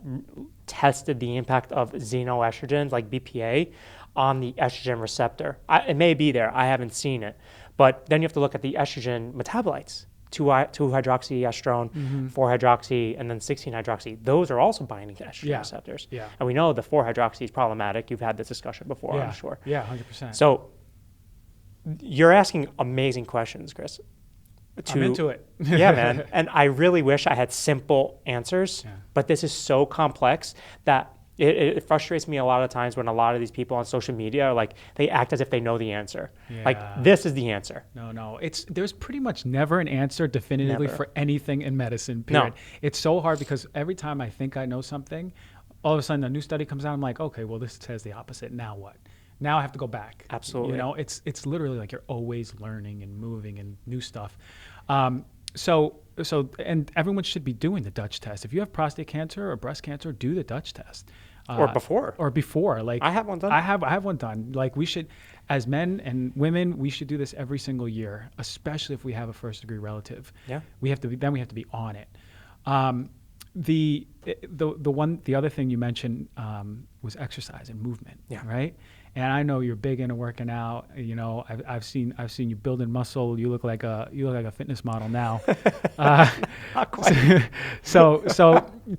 tested the impact of xenoestrogens like BPA on the estrogen receptor. It may be there. I haven't seen it. But then you have to look at the estrogen metabolites. 2-hydroxyestrone, 4-hydroxy, and then 16-hydroxy. Those are also binding to estrogen receptors. Yeah. And we know the 4-hydroxy is problematic. You've had this discussion before, I'm sure. Yeah, 100%. So you're asking amazing questions, Chris. I'm into it. Yeah, man. And I really wish I had simple answers, but this is so complex that it frustrates me a lot of times when a lot of these people on social media are like, they act as if they know the answer. Yeah. Like, this is the answer. No. There's pretty much never an answer definitively for anything in medicine, period. No. It's so hard because every time I think I know something, all of a sudden a new study comes out. I'm like, okay, well, this says the opposite. Now what? Now I have to go back. Absolutely. It's literally like you're always learning and moving and new stuff. So and everyone should be doing the Dutch test. If you have prostate cancer or breast cancer, do the Dutch test. Or before. Like I have one done. I have one done. Like we should, as men and women, we should do this every single year, especially if we have a first degree relative. Yeah. We have to be on it. The other thing you mentioned was exercise and movement. Yeah. Right. And I know you're big into working out. I've seen you building muscle. You look like a fitness model now. Not quite. So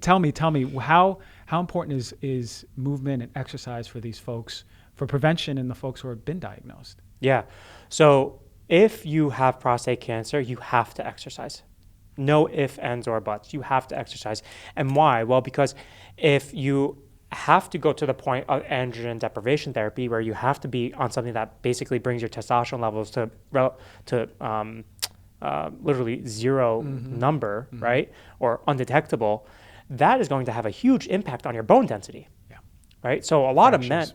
tell me how important is movement and exercise for these folks for prevention in the folks who have been diagnosed? Yeah. So if you have prostate cancer, you have to exercise. No ifs, ands, or buts. You have to exercise. And why? Well, because if you have to go to the point of androgen deprivation therapy where you have to be on something that basically brings your testosterone levels to literally zero number, right? Or undetectable, that is going to have a huge impact on your bone density, right? So a lot of men,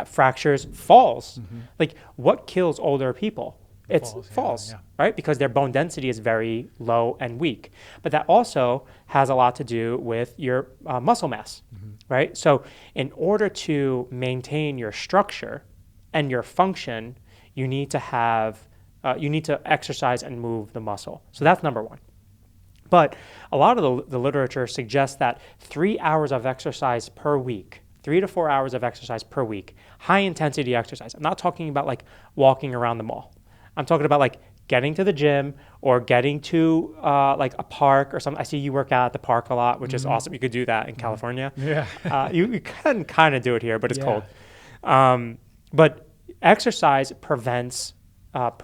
fractures, falls. Like what kills older people? It's falls, right? Because their bone density is very low and weak. But that also has a lot to do with your muscle mass, right? So in order to maintain your structure and your function, you need to exercise and move the muscle. So that's number one. But a lot of the literature suggests that 3 hours of exercise per week, 3 to 4 hours of exercise per week, high intensity exercise. I'm not talking about like walking around the mall. I'm talking about like getting to the gym or getting to like a park or something. I see you work out at the park a lot, which is awesome. You could do that in California. Yeah. You can kind of do it here, but it's cold. But exercise prevents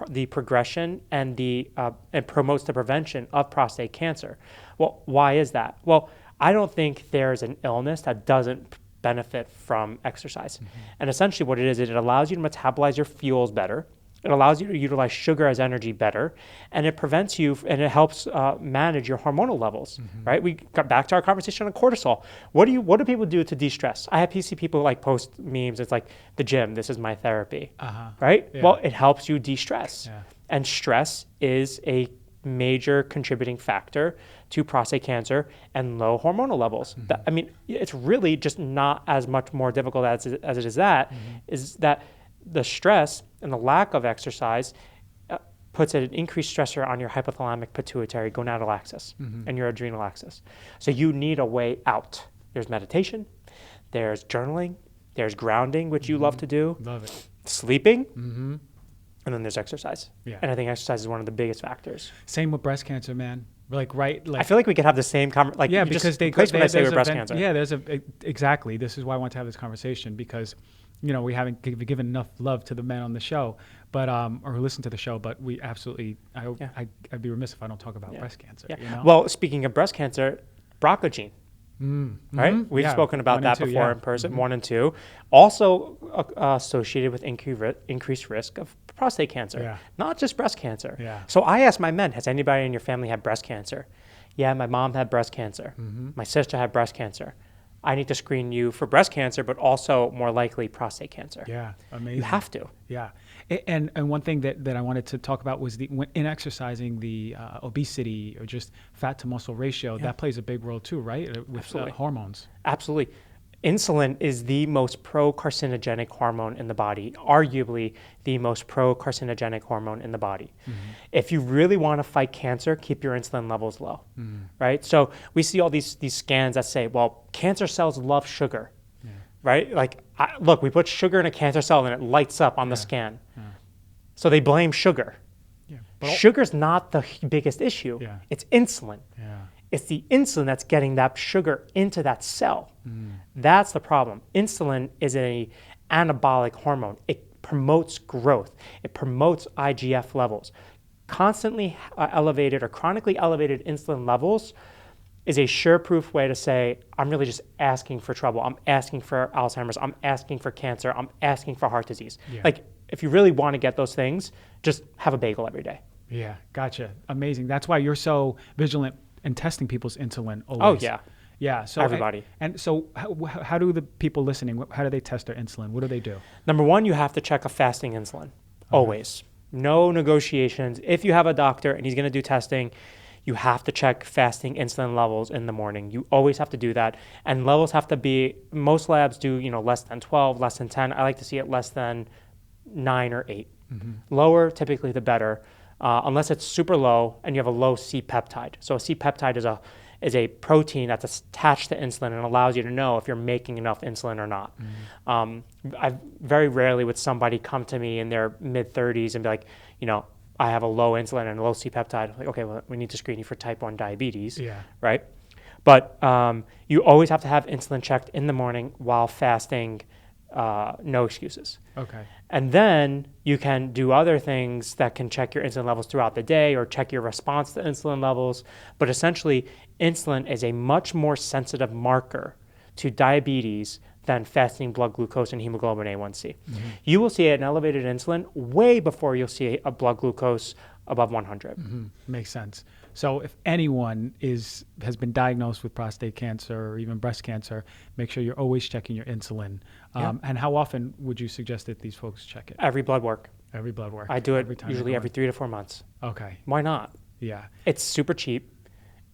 the progression and and promotes the prevention of prostate cancer. Well, why is that? Well, I don't think there's an illness that doesn't benefit from exercise. And essentially what it is, it allows you to metabolize your fuels better. It allows you to utilize sugar as energy better, and it prevents you, and it helps manage your hormonal levels, right? We got back to our conversation on cortisol. What do people do to de-stress? I see people like post memes. It's like the gym. This is my therapy, right? Yeah. Well, it helps you de-stress, and stress is a major contributing factor to prostate cancer and low hormonal levels. I mean, it's really just not as much more difficult as it is that the stress and the lack of exercise puts an increased stressor on your hypothalamic pituitary gonadal axis and your adrenal axis. So you need a way out. There's meditation, there's journaling, there's grounding, which you love to do. Love it. Sleeping, and then there's exercise. Yeah. And I think exercise is one of the biggest factors. Same with breast cancer, man. Like I feel like we could have the same because when I say with breast cancer. Yeah, exactly. This is why I want to have this conversation because we haven't given enough love to the men on the show, but or who listen to the show. But we absolutely, I'd be remiss if I don't talk about breast cancer. Yeah. Well, speaking of breast cancer, BRCA gene, right? We've Yeah, spoken about 1 and that 2, before yeah. in person, 1 and 2. Also associated with increased risk of prostate cancer, Yeah. not just breast cancer. Yeah. So I asked my men, has anybody in your family had breast cancer? Yeah, my mom had breast cancer. My sister had breast cancer. I need to screen you for breast cancer, but also more likely prostate cancer. Yeah, amazing. You have to. Yeah. And one thing that I wanted to talk about was in exercising, the obesity or just fat to muscle ratio, that plays a big role too, right? With Absolutely. Hormones. Absolutely. Insulin is the most pro-carcinogenic hormone in the body, arguably the most pro-carcinogenic hormone in the body. If you really want to fight cancer, keep your insulin levels low, right? So we see all these scans that say, well, cancer cells love sugar, right? Like, look, we put sugar in a cancer cell and it lights up on the scan. So they blame sugar. Yeah. Sugar's not the biggest issue. Yeah. It's insulin. Yeah. It's the insulin that's getting that sugar into that cell. That's the problem. Insulin is an anabolic hormone. It promotes growth. It promotes IGF levels. Constantly elevated or chronically elevated insulin levels is a sure-proof way to say, I'm really just asking for trouble. I'm asking for Alzheimer's. I'm asking for cancer. I'm asking for heart disease. Yeah. Like, if you really want to get those things, just have a bagel every day. Yeah, gotcha. Amazing. That's why you're so vigilant in testing people's insulin always. Oh, yeah. Yeah. So Everybody. And so how do the people listening, how do they test their insulin? What do they do? Number one, you have to check a fasting insulin, always. No negotiations. If you have a doctor and he's going to do testing, you have to check fasting insulin levels in the morning. You always have to do that. And levels have to be, most labs do, less than 12, less than 10. I like to see it less than 9 or 8. Lower, typically the better, unless it's super low and you have a low C-peptide. So a C-peptide is a protein that's attached to insulin and allows you to know if you're making enough insulin or not. I very rarely would somebody come to me in their mid-30s and be like, I have a low insulin and a low C-peptide. Like, okay, well, we need to screen you for type 1 diabetes, right? But you always have to have insulin checked in the morning while fasting, no excuses. Okay. And then you can do other things that can check your insulin levels throughout the day or check your response to insulin levels. But essentially, insulin is a much more sensitive marker to diabetes than fasting blood glucose and hemoglobin A1C. You will see an elevated insulin way before you'll see a blood glucose above 100. Makes sense. So if anyone has been diagnosed with prostate cancer or even breast cancer, make sure you're always checking your insulin. And how often would you suggest that these folks check it? Every blood work. Every blood work. I do it time usually every 3 to 4 months. Okay. Why not? Yeah. It's super cheap.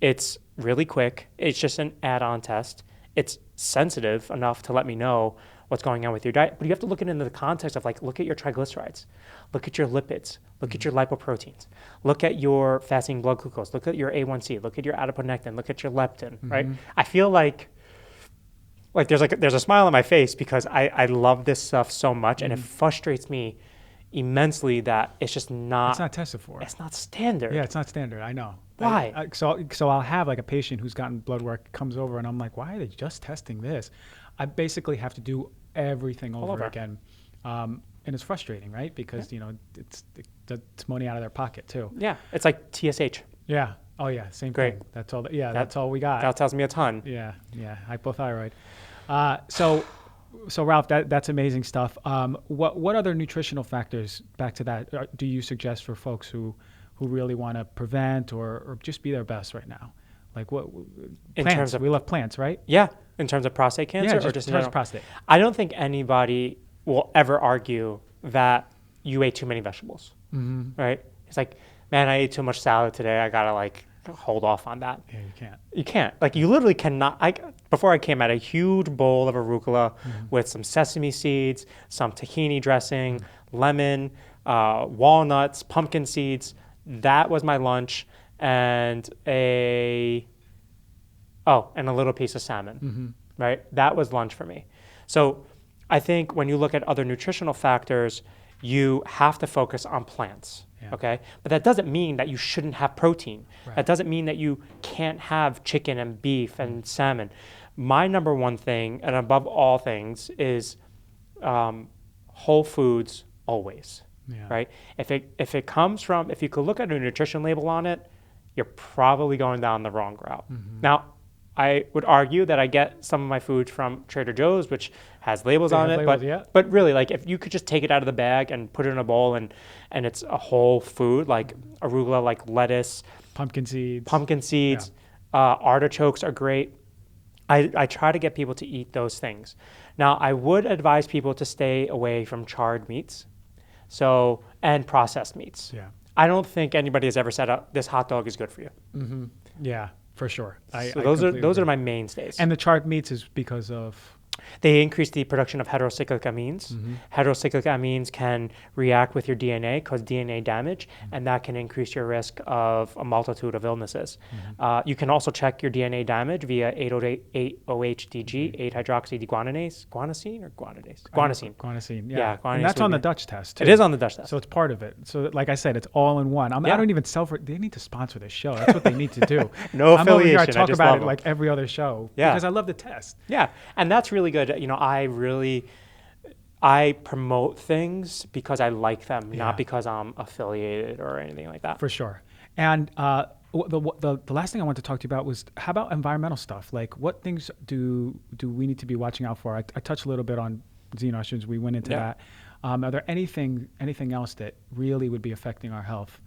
It's really quick. It's just an add-on test. It's sensitive enough to let me know what's going on with your diet. But you have to look at it in the context of, like, look at your triglycerides, look at your lipids, look at your lipoproteins, look at your fasting blood glucose, look at your A1C, look at your adiponectin, look at your leptin, right? I feel like there's a smile on my face because I love this stuff so much, and it frustrates me immensely that it's just not. It's not tested for. It's not standard. Yeah, it's not standard. I know. Why? So I'll have like a patient who's gotten blood work comes over and I'm like, why are they just testing this? I basically have to do everything over again. And it's frustrating, right? Because, it's money out of their pocket too. Yeah. It's like TSH. Yeah. Oh yeah. Same Great. thing. That's all. That's all we got. That tells me a ton. Yeah. Yeah. Hypothyroid. So Ralph, that's amazing stuff. What other nutritional factors, back to that, do you suggest for folks who really want to prevent or just be their best right now? Like what? In plants. terms of, we love plants, right? Yeah. In terms of prostate cancer, Yeah, or just in terms of prostate. I don't think anybody will ever argue that you ate too many vegetables, right? It's like, man, I ate too much salad today. I gotta hold off on that. Yeah, you can't. You can't. Like, you literally cannot. Before I came, I had a huge bowl of arugula with some sesame seeds, some tahini dressing, lemon, walnuts, pumpkin seeds. That was my lunch, and a little piece of salmon, right? That was lunch for me. So I think when you look at other nutritional factors, you have to focus on plants, okay? But that doesn't mean that you shouldn't have protein. Right. That doesn't mean that you can't have chicken and beef and salmon. My number one thing, and above all things, is whole foods always, right? If you could look at a nutrition label on it, you're probably going down the wrong route. Now, I would argue that I get some of my food from Trader Joe's, which has labels on it, but really, like, if you could just take it out of the bag and put it in a bowl and it's a whole food, like arugula, like lettuce, pumpkin seeds, artichokes are great. I try to get people to eat those things. Now, I would advise people to stay away from charred meats, and processed meats. Yeah. I don't think anybody has ever said this hot dog is good for you. Mm-hmm. Yeah, for sure. Those are my mainstays. And the charred meats is because of? They increase the production of heterocyclic amines. Mm-hmm. Heterocyclic amines can react with your DNA, cause DNA damage, and that can increase your risk of a multitude of illnesses. Mm-hmm. You can also check your DNA damage via 8-OHDG, 8-hydroxydeguanidase, guanosine or guanidase? Guanosine. Guanosine, Yeah, guanosine. And that's on the Dutch test, too. It is on the Dutch test. So it's part of it. So like I said, it's all in one. I don't even they need to sponsor this show. That's what they need to do. No I'm affiliation. over here, I talk about it them. like every other show because I love the test. Yeah, and that's really good. I promote things because I like them, not because I'm affiliated or anything like that. For sure. And the last thing I wanted to talk to you about was, how about environmental stuff? Like, what things do we need to be watching out for? I touched a little bit on xenoestrogens. We went into that. Are there anything else that really would be affecting our health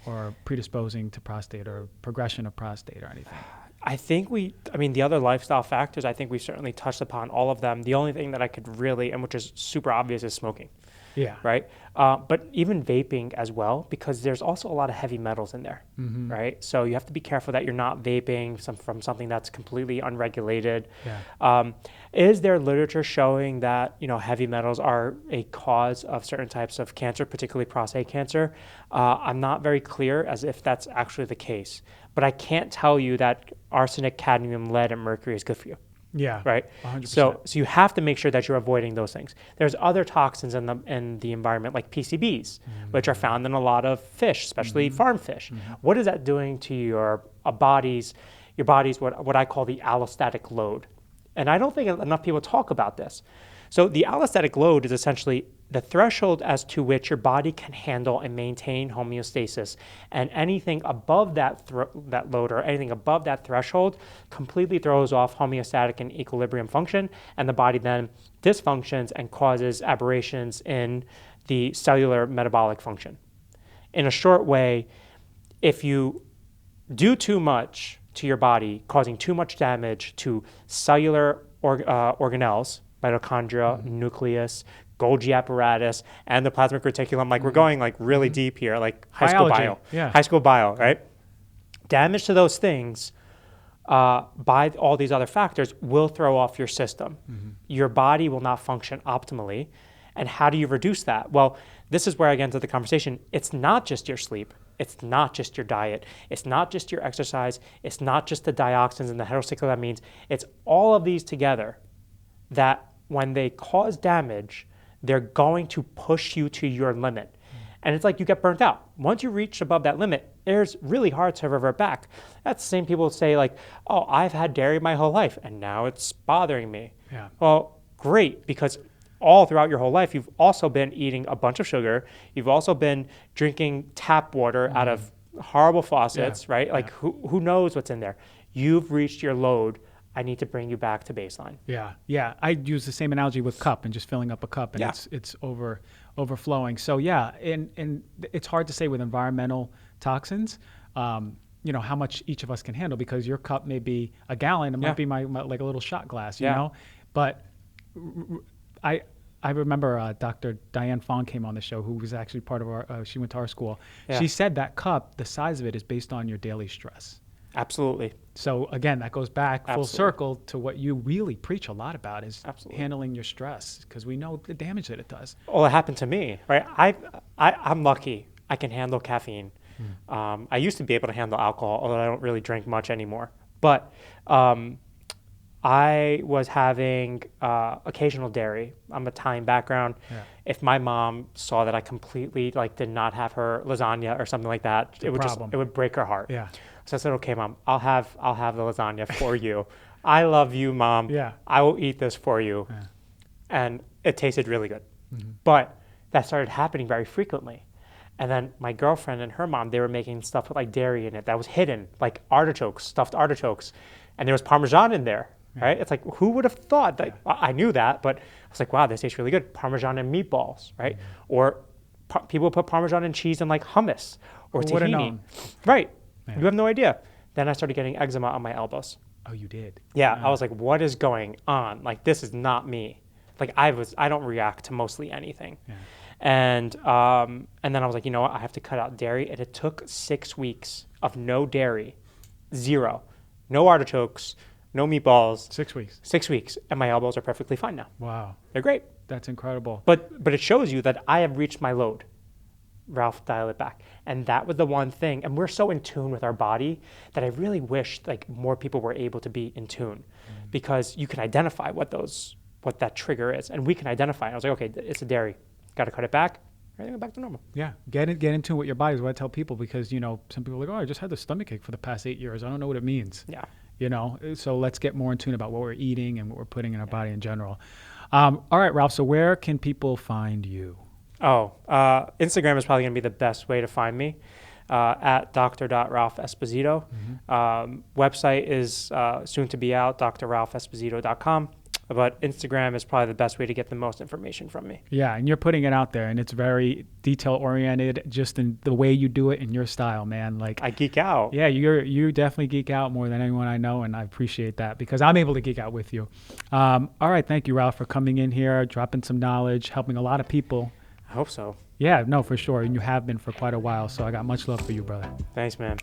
or predisposing to prostate or progression of prostate or anything? I think the other lifestyle factors, I think we certainly touched upon all of them. The only thing that I could really, and which is super obvious, is smoking. Yeah. Right? But even vaping as well, because there's also a lot of heavy metals in there, right? So you have to be careful that you're not vaping from something that's completely unregulated. Yeah. Is there literature showing that, heavy metals are a cause of certain types of cancer, particularly prostate cancer? I'm not very clear as if that's actually the case. But I can't tell you that arsenic, cadmium, lead, and mercury is good for you. Yeah. Right. 100%. So you have to make sure that you're avoiding those things. There's other toxins in the environment, like PCBs, which are found in a lot of fish, especially farm fish. What is that doing to your body's what I call the allostatic load? And I don't think enough people talk about this. So the allostatic load is essentially the threshold as to which your body can handle and maintain homeostasis. And anything above that load or anything above that threshold completely throws off homeostatic and equilibrium function, and the body then dysfunctions and causes aberrations in the cellular metabolic function. In a short way, if you do too much to your body, causing too much damage to cellular organelles, mitochondria, nucleus, Golgi apparatus, and the plasmic reticulum. Like, we're going like really deep here, like high school bio. Yeah. High school bio, right? Damage to those things by all these other factors will throw off your system. Your body will not function optimally. And how do you reduce that? Well, this is where I get into the conversation. It's not just your sleep. It's not just your diet. It's not just your exercise. It's not just the dioxins and the heterocyclic amines. It's all of these together that when they cause damage, they're going to push you to your limit. And it's like you get burnt out. Once you reach above that limit, it's really hard to revert back. That's the same people say like, oh, I've had dairy my whole life and now it's bothering me. Yeah. Well, great, because all throughout your whole life, you've also been eating a bunch of sugar. You've also been drinking tap water out of horrible faucets, right? Like who knows what's in there? You've reached your load. I need to bring you back to baseline. Yeah. I use the same analogy with cup and just filling up a cup, and it's overflowing. So and it's hard to say with environmental toxins, how much each of us can handle, because your cup may be a gallon, it might be my like a little shot glass, you know. But I remember Dr. Diane Fong came on the show, who was actually part of our. She went to our school. Yeah. She said that cup, the size of it, is based on your daily stress. Absolutely. So again, that goes back full circle to what you really preach a lot about, is handling your stress, because we know the damage that it does. Well, it happened to me, right? I'm lucky. I can handle caffeine. I used to be able to handle alcohol, although I don't really drink much anymore. But I was having occasional dairy. I'm Italian background. Yeah. If my mom saw that I completely did not have her lasagna or something like that, it would break her heart. Yeah. So I said, okay, Mom, I'll have the lasagna for you. I love you, Mom. Yeah. I will eat this for you. Yeah. And it tasted really good. But that started happening very frequently. And then my girlfriend and her mom, they were making stuff with dairy in it that was hidden, like artichokes, stuffed artichokes. and there was Parmesan in there, right? It's like, who would have thought that? I knew that, but I was like, wow, this tastes really good. Parmesan and meatballs, right? Or people put Parmesan and cheese in like hummus or Who would've tahini. known? Right. Yeah. You have no idea. Then I started getting eczema on my elbows. Oh, you did? Yeah, I was like, what is going on? Like, this is not me. Like, I don't react to mostly anything. Yeah. And then I was like, you know what? I have to cut out dairy. And it took 6 weeks of no dairy, 0, no artichokes, no meatballs. 6 weeks. 6 weeks, and my elbows are perfectly fine now. Wow. They're great. That's incredible. But it shows you that I have reached my load. Ralph, dial it back. And that was the one thing. And we're so in tune with our body that I really wish like more people were able to be in tune, because you can identify what that trigger is, and we can identify it. I was like, okay, it's a dairy. Got to cut it back. Everything back to normal. Yeah, get in tune with your body is what I tell people, because some people are like, oh, I just had the stomachache for the past 8 years. I don't know what it means. Yeah. So let's get more in tune about what we're eating and what we're putting in our body in general. All right, Ralph. So where can people find you? Oh, Instagram is probably going to be the best way to find me, at Dr. Esposito. Website is soon to be out, drralphesposito.com. But Instagram is probably the best way to get the most information from me. Yeah, and you're putting it out there, and it's very detail-oriented, just in the way you do it in your style, man. Like, I geek out. Yeah, you definitely geek out more than anyone I know, and I appreciate that because I'm able to geek out with you. All right, thank you, Ralph, for coming in here, dropping some knowledge, helping a lot of people. I hope so. Yeah, no, for sure, and you have been for quite a while, so I got much love for you, brother. Thanks, man.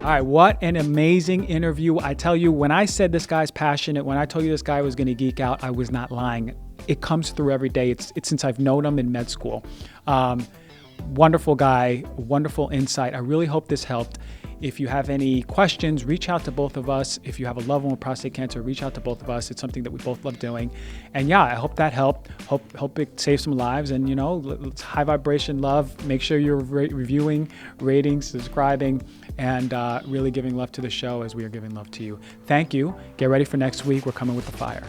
All right, what an amazing interview. I tell you, when I said this guy's passionate, when I told you this guy was going to geek out, I was not lying. It comes through every day. It's since I've known him in med school. Wonderful guy, wonderful insight. I really hope this helped. If you have any questions, reach out to both of us. If you have a loved one with prostate cancer, reach out to both of us. It's something that we both love doing. And yeah, I hope that helped. Hope it saved some lives. And it's high vibration love. Make sure you're reviewing, rating, subscribing, and really giving love to the show as we are giving love to you. Thank you. Get ready for next week. We're coming with the fire.